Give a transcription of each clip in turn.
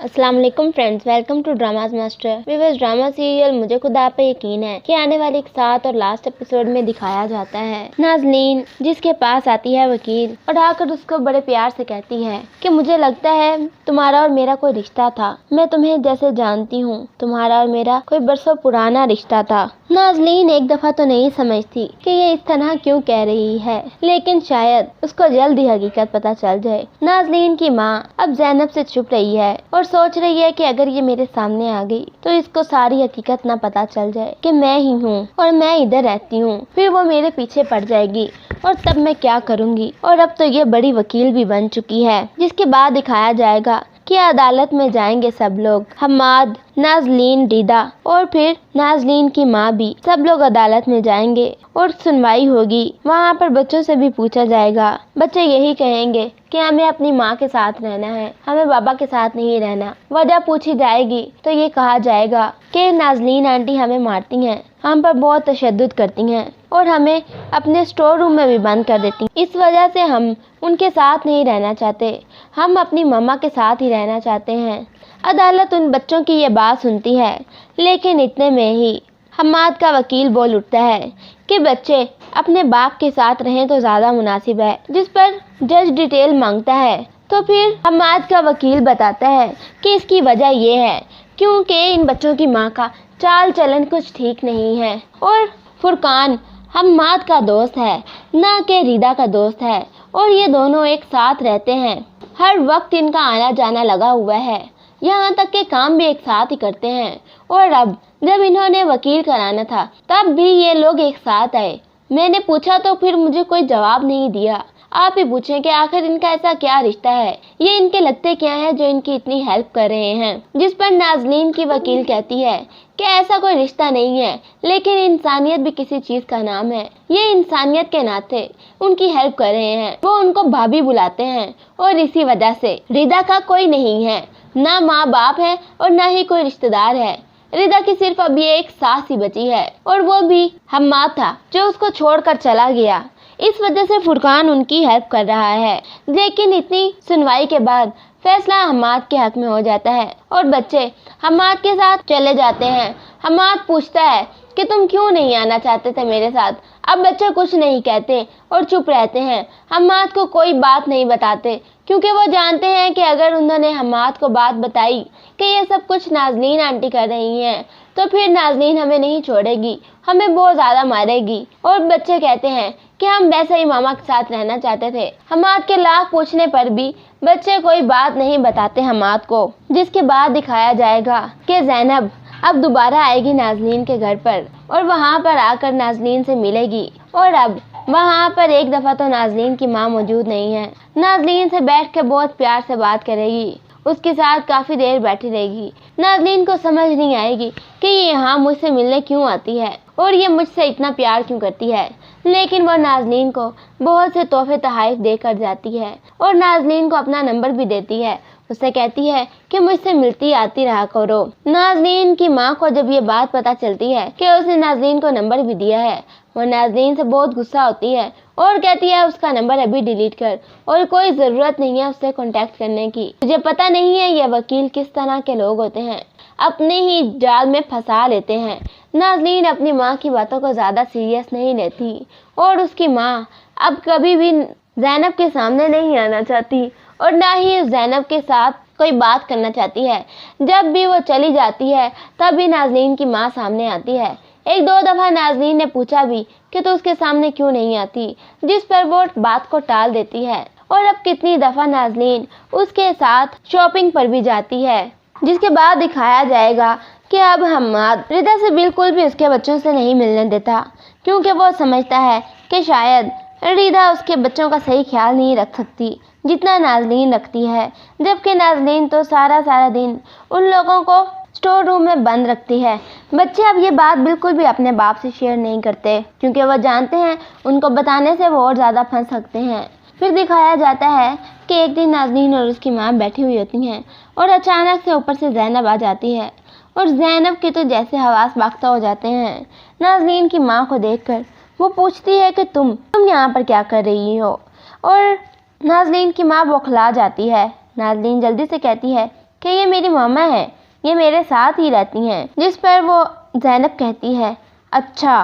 अस्सलाम वालेकुम friends, welcome to dramas master. Viewers, drama serial मुझे खुदा पे यकीन है कि आने वाले एक 7 और लास्ट एपिसोड में दिखाया जाता है नाज़नीन जिसके पास आती है वकील और आकर उसको बड़े प्यार से कहती है कि मुझे लगता है तुम्हारा और मेरा कोई रिश्ता था। मैं तुम्हें जैसे जानती हूँ, तुम्हारा और मेरा कोई बरसों पुराना रिश्ता था। नाज़नीन एक दफा तो नहीं समझती कि ये इस तरह क्यों कह रही है, लेकिन शायद उसको जल्द ही हकीकत पता चल जाए। नाज़नीन की माँ अब ज़ैनब से छुप रही है और सोच रही है कि अगर ये मेरे सामने आ गई तो इसको सारी हकीकत ना पता चल जाए कि मैं ही हूँ और मैं इधर रहती हूँ, फिर वो मेरे पीछे पड़ जाएगी और तब मैं क्या करूँगी। और अब तो ये बड़ी वकील भी बन चुकी है, जिसके बाद दिखाया जाएगा कि अदालत में जाएंगे सब लोग, हम्माद, नाज़नीन, रिदा और फिर नाज़नीन की माँ भी, सब लोग अदालत में जाएंगे और सुनवाई होगी। वहाँ पर बच्चों से भी पूछा जाएगा। बच्चे यही कहेंगे कि हमें अपनी माँ के साथ रहना है, हमें बाबा के साथ नहीं रहना। वजह पूछी जाएगी तो ये कहा जाएगा कि नाज़नीन आंटी हमें मारती हैं, हम पर बहुत तशद्दुद करती हैं और हमें अपने स्टोर रूम में भी बंद कर देती हैं। इस वजह से हम उनके साथ नहीं रहना चाहते, हम अपनी मम्मा के साथ ही रहना चाहते हैं। अदालत उन बच्चों की ये बात सुनती है, लेकिन इतने में ही हम्माद का वकील बोल उठता है कि बच्चे अपने बाप के साथ रहें तो ज़्यादा मुनासिब है, जिस पर जज डिटेल मांगता है। तो फिर हम्माद का वकील बताता है कि इसकी वजह ये है क्योंकि इन बच्चों की माँ का चाल चलन कुछ ठीक नहीं है और फुरकान हम्माद का दोस्त है, ना कि रिदा का दोस्त है, और ये दोनों एक साथ रहते हैं। हर वक्त इनका आना जाना लगा हुआ है, यहाँ तक के काम भी एक साथ ही करते हैं। और अब जब इन्होंने वकील कराना था तब भी ये लोग एक साथ आए। मैंने पूछा तो फिर मुझे कोई जवाब नहीं दिया। आप ही पूछें कि आखिर इनका ऐसा क्या रिश्ता है, ये इनके लगते क्या हैं जो इनकी इतनी हेल्प कर रहे हैं। जिस पर नाज़नीन की वकील कहती है कि ऐसा कोई रिश्ता नहीं है, लेकिन इंसानियत भी किसी चीज़ का नाम है। ये इंसानियत के नाते उनकी हेल्प कर रहे हैं। वो उनको भाभी बुलाते हैं और इसी वजह से रिदा का कोई नहीं है, ना माँ बाप है और ना ही कोई रिश्तेदार है। रिदा की सिर्फ अब ये एक सास ही बची है और वो भी हम्माद था जो उसको छोड़कर चला गया। इस वजह से फुरकान उनकी हेल्प कर रहा है। लेकिन इतनी सुनवाई के बाद फैसला हम्माद के हक में हो जाता है और बच्चे हम्माद के साथ चले जाते हैं। हम्माद पूछता है कि तुम क्यों नहीं आना चाहते थे मेरे साथ। अब बच्चे कुछ नहीं कहते और चुप रहते हैं, हम्माद को कोई बात नहीं बताते, क्योंकि वो जानते हैं कि अगर उन्होंने हम्माद को बात बताई कि ये सब कुछ नाज़नीन आंटी कर रही हैं तो फिर नाज़नीन हमें नहीं छोड़ेगी, हमें बहुत ज़्यादा मारेगी। और बच्चे कहते हैं कि हम वैसे ही मामा के साथ रहना चाहते थे। हम्माद के लाख पूछने पर भी बच्चे कोई बात नहीं बताते हम्माद को। जिसके बाद दिखाया जाएगा कि ज़ैनब अब दोबारा आएगी नाज़नीन के घर पर और वहाँ पर आकर नाज़नीन से मिलेगी। और अब वहाँ पर एक दफ़ा तो नाज़नीन की माँ मौजूद नहीं है। नाज़नीन से बैठ के बहुत प्यार से बात करेगी, उसके साथ काफ़ी देर बैठी रहेगी। नाज़नीन को समझ नहीं आएगी कि ये यहाँ मुझसे मिलने क्यों आती है और ये मुझसे इतना प्यार क्यों करती है, लेकिन वो नाज़नीन को बहुत से तोहफे तोहफ़े देकर जाती है और नाज़नीन को अपना नंबर भी देती है। उससे कहती है कि मुझसे मिलती आती रहा करो। नाज़नीन की माँ को जब ये बात पता चलती है कि उसने नाज़नीन को नंबर भी दिया है, वो नाज़नीन से बहुत गुस्सा होती है और कहती है उसका नंबर अभी डिलीट कर और कोई ज़रूरत नहीं है उससे कांटेक्ट करने की। मुझे पता नहीं है ये वकील किस तरह के लोग होते हैं, अपने ही जाल में फंसा लेते हैं। नाज़नीन अपनी माँ की बातों को ज़्यादा सीरियस नहीं लेती और उसकी माँ अब कभी भी ज़ैनब के सामने नहीं आना चाहती और ना ही ज़ैनब के साथ कोई बात करना चाहती है। जब भी वो चली जाती है तब भी नाज़नीन की माँ सामने आती है। एक दो दफ़ा नाज़नीन ने पूछा भी कि तो उसके सामने क्यों नहीं आती, जिस पर वो बात को टाल देती है। और अब कितनी दफ़ा नाज़नीन उसके साथ शॉपिंग पर भी जाती है। जिसके बाद दिखाया जाएगा कि अब हम्माद रिदा से बिल्कुल भी उसके बच्चों से नहीं मिलने देता, क्योंकि वो समझता है कि शायद रिदा उसके बच्चों का सही ख्याल नहीं रख सकती जितना नाज़नीन रखती है, जबकि नाज़नीन तो सारा दिन उन लोगों को स्टोर रूम में बंद रखती है। बच्चे अब ये बात बिल्कुल भी अपने बाप से शेयर नहीं करते, क्योंकि वो जानते हैं उनको बताने से वो और ज़्यादा फंस सकते हैं। फिर दिखाया जाता है कि एक दिन नाज़नीन और उसकी माँ बैठी हुई होती हैं और अचानक से ऊपर से ज़ैनब आ जाती है और ज़ैनब के तो जैसे हवास बाख्ता हो जाते हैं। नाज़नीन की माँ को देखकर वो पूछती है कि तुम यहाँ पर क्या कर रही हो, और नाज़नीन की माँ बौखला जाती है। नाज़नीन जल्दी से कहती है کہ یہ میری ماما ہے، یہ میرے ساتھ ہی رہتی ہیں، جس پر وہ زینب کہتی ہے اچھا،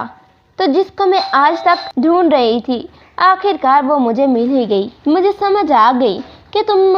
تو جس کو میں آج تک ڈھونڈ رہی تھی آخر کار وہ مجھے مل ہی گئی۔ مجھے سمجھ آ گئی کہ تم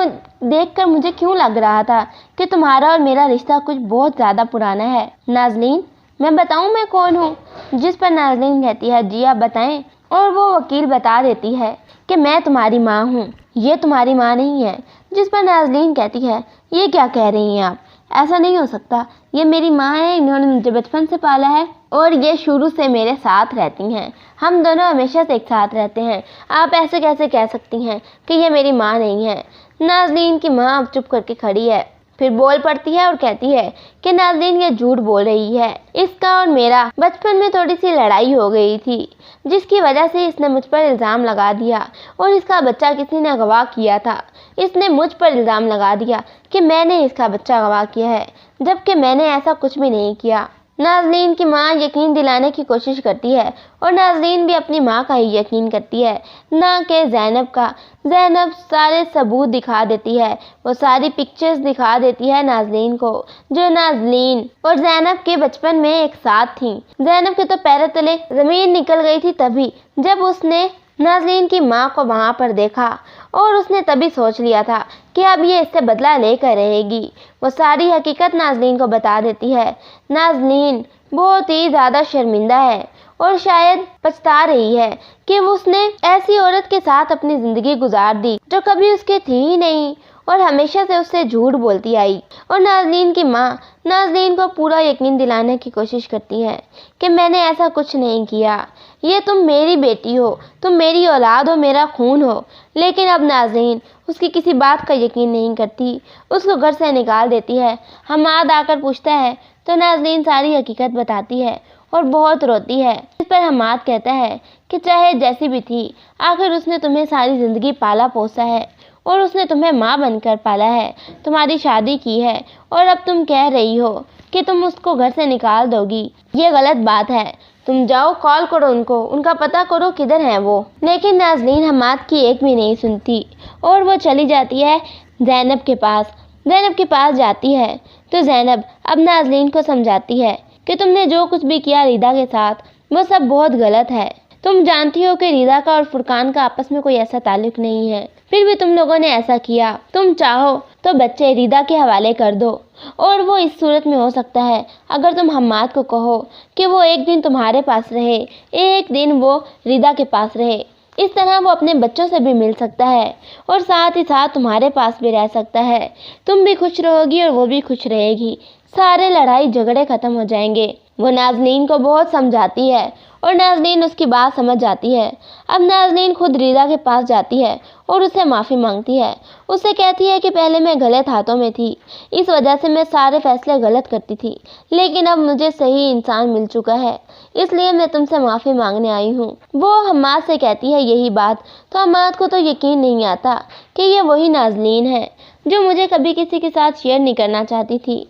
دیکھ کر مجھے کیوں لگ رہا تھا کہ تمہارا اور میرا رشتہ کچھ بہت زیادہ پرانا ہے۔ نازلین، میں بتاؤں میں کون ہوں؟ جس پر نازلین کہتی ہے جی آپ بتائیں، اور وہ وکیل بتا دیتی ہے کہ میں تمہاری ماں ہوں، یہ تمہاری ماں نہیں ہے۔ جس پر نازلین کہتی ہے یہ کیا کہہ رہی ہیں آپ، ایسا نہیں ہو سکتا، یہ میری ماں ہے، انہوں نے مجھے بچپن سے پالا ہے اور یہ شروع سے میرے ساتھ رہتی ہیں، ہم دونوں ہمیشہ سے ایک ساتھ رہتے ہیں، آپ ایسے کیسے کہہ سکتی ہیں کہ یہ میری ماں نہیں ہے۔ نازلین کی ماں اب چپ کر کے کھڑی ہے، پھر بول پڑتی ہے اور کہتی ہے کہ نازلین یہ جھوٹ بول رہی ہے، اس کا اور میرا بچپن میں تھوڑی سی لڑائی ہو گئی تھی جس کی وجہ سے اس نے مجھ پر الزام لگا دیا، اور اس کا بچہ کسی نے اغوا کیا تھا، اس نے مجھ پر الزام لگا دیا کہ میں نے اس کا بچہ اغوا کیا ہے، جبکہ میں نے ایسا کچھ بھی نہیں کیا۔ نازلین کی ماں یقین دلانے کی کوشش کرتی ہے اور نازلین بھی اپنی ماں کا ہی یقین کرتی ہے، نہ کہ زینب کا۔ زینب سارے ثبوت دکھا دیتی ہے، وہ ساری پکچرز دکھا دیتی ہے نازلین کو جو نازلین اور زینب کے بچپن میں ایک ساتھ تھیں۔ زینب کے تو پیروں تلے زمین نکل گئی تھی تبھی جب اس نے نازلین کی ماں کو وہاں پر دیکھا، اور اس نے تبھی سوچ لیا تھا کہ اب یہ اس سے بدلہ لے کر رہے گی۔ وہ ساری حقیقت نازلین کو بتا دیتی ہے۔ نازلین بہت ہی زیادہ شرمندہ ہے اور شاید پچھتا رہی ہے کہ اس نے ایسی عورت کے ساتھ اپنی زندگی گزار دی جو کبھی اس کی تھی ہی نہیں اور ہمیشہ سے اس سے جھوٹ بولتی آئی۔ اور نازلین کی ماں نازلین کو پورا یقین دلانے کی کوشش کرتی ہے کہ میں نے ایسا کچھ نہیں کیا، یہ تم میری بیٹی ہو، تم میری اولاد ہو، میرا خون ہو۔ لیکن اب نازلین اس کی کسی بات کا یقین نہیں کرتی، اس کو گھر سے نکال دیتی ہے۔ حماد آ کر پوچھتا ہے تو نازلین ساری حقیقت بتاتی ہے اور بہت روتی ہے، اس پر حماد کہتا ہے کہ چاہے جیسی بھی تھی آخر اس نے تمہیں ساری زندگی پالا پوسا ہے اور اس نے تمہیں ماں بن کر پالا ہے، تمہاری شادی کی ہے، اور اب تم کہہ رہی ہو کہ تم اس کو گھر سے نکال دو گی، یہ غلط بات ہے۔ تم جاؤ کال کرو ان کا پتہ کرو کدھر ہیں وہ۔ لیکن نازلین حماد کی ایک بھی نہیں سنتی اور وہ چلی جاتی ہے زینب کے پاس۔ زینب کے پاس جاتی ہے تو زینب اب نازلین کو سمجھاتی ہے کہ تم نے جو کچھ بھی کیا ریدا کے ساتھ وہ سب بہت غلط ہے، تم جانتی ہو کہ ریدا کا اور فرقان کا آپس میں کوئی ایسا تعلق نہیں ہے، پھر بھی تم لوگوں نے ایسا کیا۔ تم چاہو تو بچے ریدا کے حوالے کر دو، اور وہ اس صورت میں ہو سکتا ہے اگر تم حماد کو کہو کہ وہ ایک دن تمہارے پاس رہے، ایک دن وہ ریدا کے پاس رہے، اس طرح وہ اپنے بچوں سے بھی مل سکتا ہے اور ساتھ ہی ساتھ تمہارے پاس بھی رہ سکتا ہے، تم بھی خوش رہو گی اور وہ بھی خوش رہے گی، سارے لڑائی جھگڑے ختم ہو جائیں گے۔ وہ نازلین کو بہت سمجھاتی ہے اور نازلین اس کی بات سمجھ جاتی ہے۔ اب نازلین خود ریدا کے پاس جاتی ہے اور اسے معافی مانگتی ہے، اسے کہتی ہے کہ پہلے میں غلط ہاتھوں میں تھی، اس وجہ سے میں سارے فیصلے غلط کرتی تھی، لیکن اب مجھے صحیح انسان مل چکا ہے، اس لیے میں تم سے معافی مانگنے آئی ہوں۔ وہ حماد سے کہتی ہے یہی بات تو حماد کو تو یقین نہیں آتا کہ یہ وہی نازلین ہے جو مجھے کبھی کسی کے ساتھ شیئر نہیں کرنا چاہتی تھی،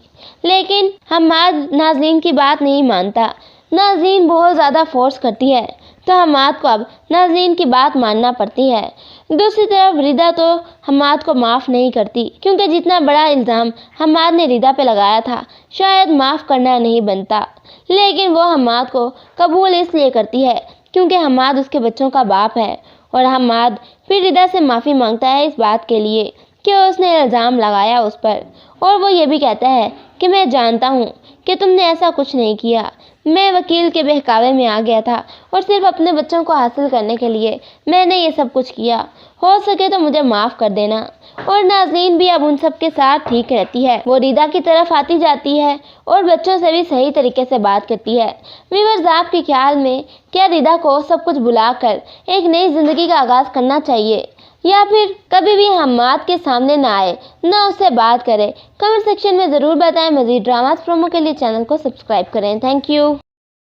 لیکن حماد نازلین کی بات نہیں مانتا۔ نازلین بہت زیادہ فورس کرتی ہے تو حماد کو اب نازلین کی بات ماننا پڑتی ہے۔ دوسری طرف ریدا تو حماد کو معاف نہیں کرتی کیونکہ جتنا بڑا الزام حماد نے ریدا پہ لگایا تھا شاید معاف کرنا نہیں بنتا، لیکن وہ حماد کو قبول اس لیے کرتی ہے کیونکہ حماد اس کے بچوں کا باپ ہے، اور حماد پھر ریدا سے معافی مانگتا ہے اس بات کے لیے کہ اس نے الزام لگایا اس پر، اور وہ یہ بھی کہتا ہے کہ میں جانتا ہوں کہ تم نے ایسا کچھ نہیں کیا، میں وکیل کے بہکاوے میں آ گیا تھا اور صرف اپنے بچوں کو حاصل کرنے کے لیے میں نے یہ سب کچھ کیا، ہو سکے تو مجھے معاف کر دینا۔ اور نازلین بھی اب ان سب کے ساتھ ٹھیک رہتی ہے، وہ ریدا کی طرف آتی جاتی ہے اور بچوں سے بھی صحیح طریقے سے بات کرتی ہے۔ ویورز آپ کے خیال میں کیا ریدا کو سب کچھ بھلا کر ایک نئی زندگی کا آغاز کرنا چاہیے، یا پھر کبھی بھی حماد کے سامنے نہ آئے، نہ اس سے بات کرے؟ کمنٹ سیکشن میں ضرور بتائیں۔ مزید ڈراماز پرومو کے لیے چینل کو سبسکرائب کریں۔ Thank you.